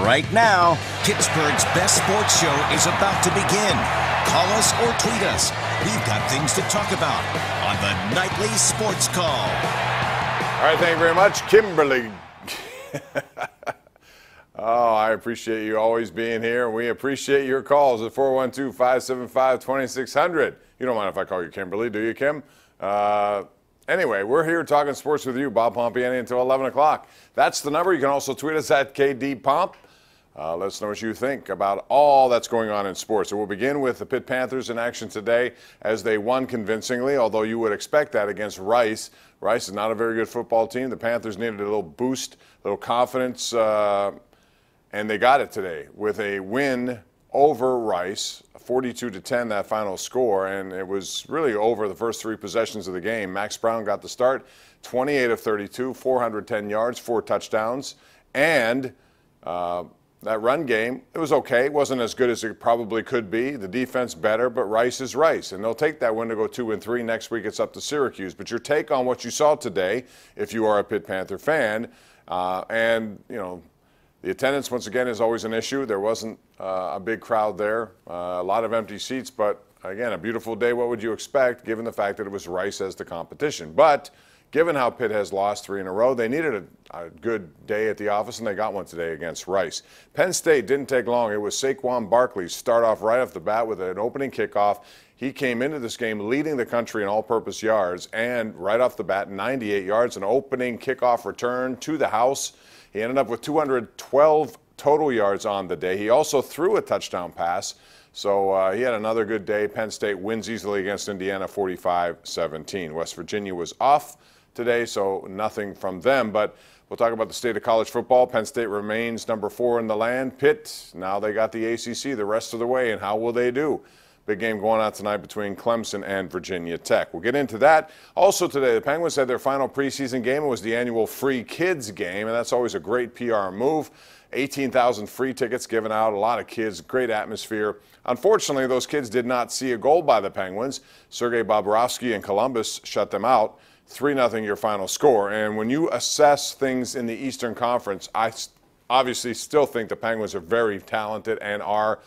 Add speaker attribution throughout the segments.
Speaker 1: Right now, Pittsburgh's best sports show is about to begin. Call us or tweet us. We've got things to talk about on the Nightly Sports Call.
Speaker 2: All right, thank you very much, Kimberly. Oh, I appreciate you always being here. We appreciate your calls at 412-575-2600. You don't mind if I call you Kimberly, do you, Kim? Anyway, we're here talking sports with you, Bob Pompeani, until 11 o'clock. That's the number. You can also tweet us at KDPomp. Let us know what you think about all that's going on in sports. So we'll begin with the Pitt Panthers in action today as they won convincingly, although you would expect that against Rice. Rice is not a very good football team. The Panthers needed a little boost, a little confidence, and they got it today with a win over Rice, 42-10 that final score, and it was really over the first three possessions of the game. Max Brown got the start, 28 of 32, 410 yards, 4 touchdowns, and that run game, it was okay. It wasn't as good as it probably could be. The defense better, but Rice is Rice, and they'll take that win to go 2-3. Next week it's up to Syracuse. But your take on what you saw today, if you are a Pitt Panther fan, and you know, the attendance, once again, is always an issue. There wasn't a big crowd there, a lot of empty seats, but again, a beautiful day. What would you expect, given the fact that it was Rice as the competition? But given how Pitt has lost 3 in a row, they needed a good day at the office, and they got one today against Rice. Penn State didn't take long. It was Saquon Barkley's start off right off the bat with an opening kickoff. He came into this game leading the country in all-purpose yards, and right off the bat, 98 yards, an opening kickoff return to the house. He ended up with 212 total yards on the day. He also threw a touchdown pass, so he had another good day. Penn State wins easily against Indiana, 45-17. West Virginia was off today, so nothing from them. But we'll talk about the state of college football. Penn State remains number 4 in the land. Pitt, now they got the ACC the rest of the way, and how will they do? Big game going on tonight between Clemson and Virginia Tech. We'll get into that. Also today, the Penguins had their final preseason game. It was the annual Free Kids game, and that's always a great PR move. 18,000 free tickets given out, a lot of kids, great atmosphere. Unfortunately, those kids did not see a goal by the Penguins. Sergei Bobrovsky and Columbus shut them out. 3-0 your final score. And when you assess things in the Eastern Conference, I obviously still think the Penguins are very talented and are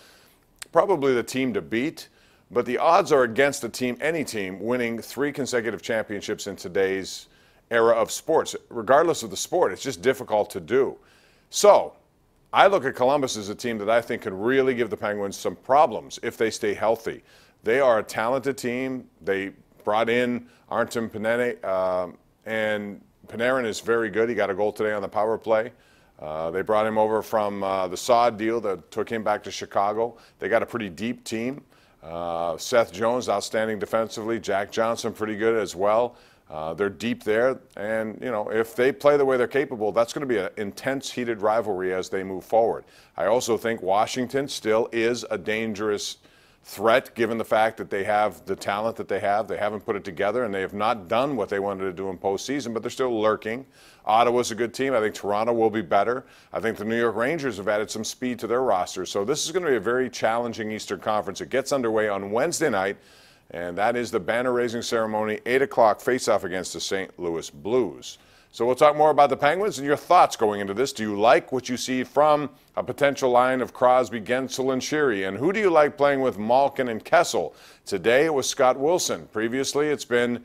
Speaker 2: probably the team to beat. But the odds are against any team winning 3 consecutive championships in today's era of sports. Regardless of the sport, it's just difficult to do. So I look at Columbus as a team that I think can really give the Penguins some problems if they stay healthy. They are a talented team. They brought in Artem Panarin, and Panarin is very good. He got a goal today on the power play. They brought him over from the Sod deal that took him back to Chicago. They got a pretty deep team. Seth Jones, outstanding defensively. Jack Johnson, pretty good as well. They're deep there, and you know, if they play the way they're capable, that's going to be an intense, heated rivalry as they move forward. I also think Washington still is a dangerous threat, given the fact that they have the talent that they have. They haven't put it together, and they have not done what they wanted to do in postseason, but they're still lurking. Ottawa's a good team. I think Toronto will be better. I think the New York Rangers have added some speed to their roster. So this is going to be a very challenging Eastern Conference. It gets underway on Wednesday night, and that is the banner-raising ceremony, 8 o'clock, face-off against the St. Louis Blues. So we'll talk more about the Penguins and your thoughts going into this. Do you like what you see from a potential line of Crosby, Gensel, and Sheary? And who do you like playing with Malkin and Kessel? Today it was Scott Wilson. Previously it's been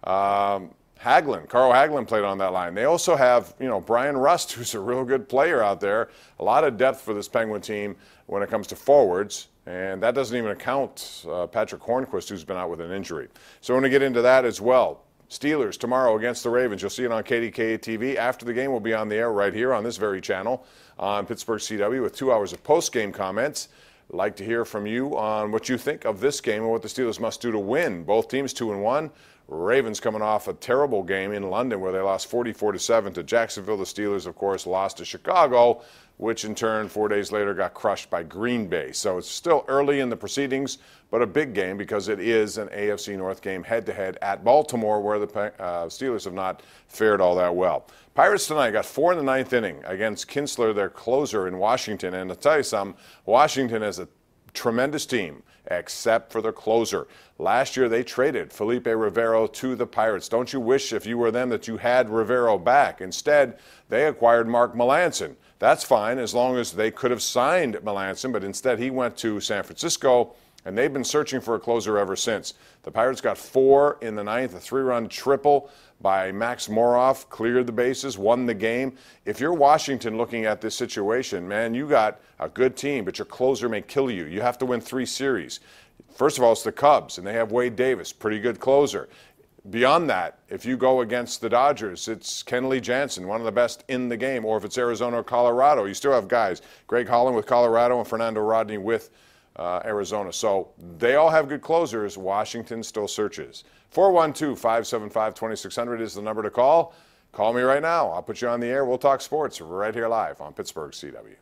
Speaker 2: Hagelin. Carl Hagelin played on that line. They also have, you know, Brian Rust, who's a real good player out there. A lot of depth for this Penguin team when it comes to forwards. And that doesn't even account Patrick Hornquist, who's been out with an injury. So we're going to get into that as well. Steelers tomorrow against the Ravens. You'll see it on KDKA-TV. After the game, we'll be on the air right here on this very channel on Pittsburgh CW with 2 hours of post-game comments. I'd like to hear from you on what you think of this game and what the Steelers must do to win. Both teams 2-1. Ravens coming off a terrible game in London where they lost 44-7 to Jacksonville. The Steelers, of course, lost to Chicago, which in turn 4 days later got crushed by Green Bay. So it's still early in the proceedings, but a big game because it is an AFC North game head-to-head at Baltimore, where the Steelers have not fared all that well. Pirates tonight got 4 in the ninth inning against Kinsler, their closer in Washington. And to tell you something, Washington is a tremendous team, except for their closer. Last year, they traded Felipe Rivero to the Pirates. Don't you wish, if you were them, that you had Rivero back? Instead, they acquired Mark Melancon. That's fine as long as they could have signed Melanson, but instead he went to San Francisco, and they've been searching for a closer ever since. The Pirates got 4 in the ninth, a 3-run triple by Max Moroff, cleared the bases, won the game. If you're Washington looking at this situation, man, you got a good team, but your closer may kill you. You have to win 3 series. First of all, it's the Cubs, and they have Wade Davis, pretty good closer. Beyond that, if you go against the Dodgers, it's Kenley Jansen, one of the best in the game. Or if it's Arizona or Colorado, you still have guys. Greg Holland with Colorado and Fernando Rodney with Arizona. So they all have good closers. Washington still searches. 412-575-2600 is the number to call. Call me right now. I'll put you on the air. We'll talk sports right here live on Pittsburgh CW.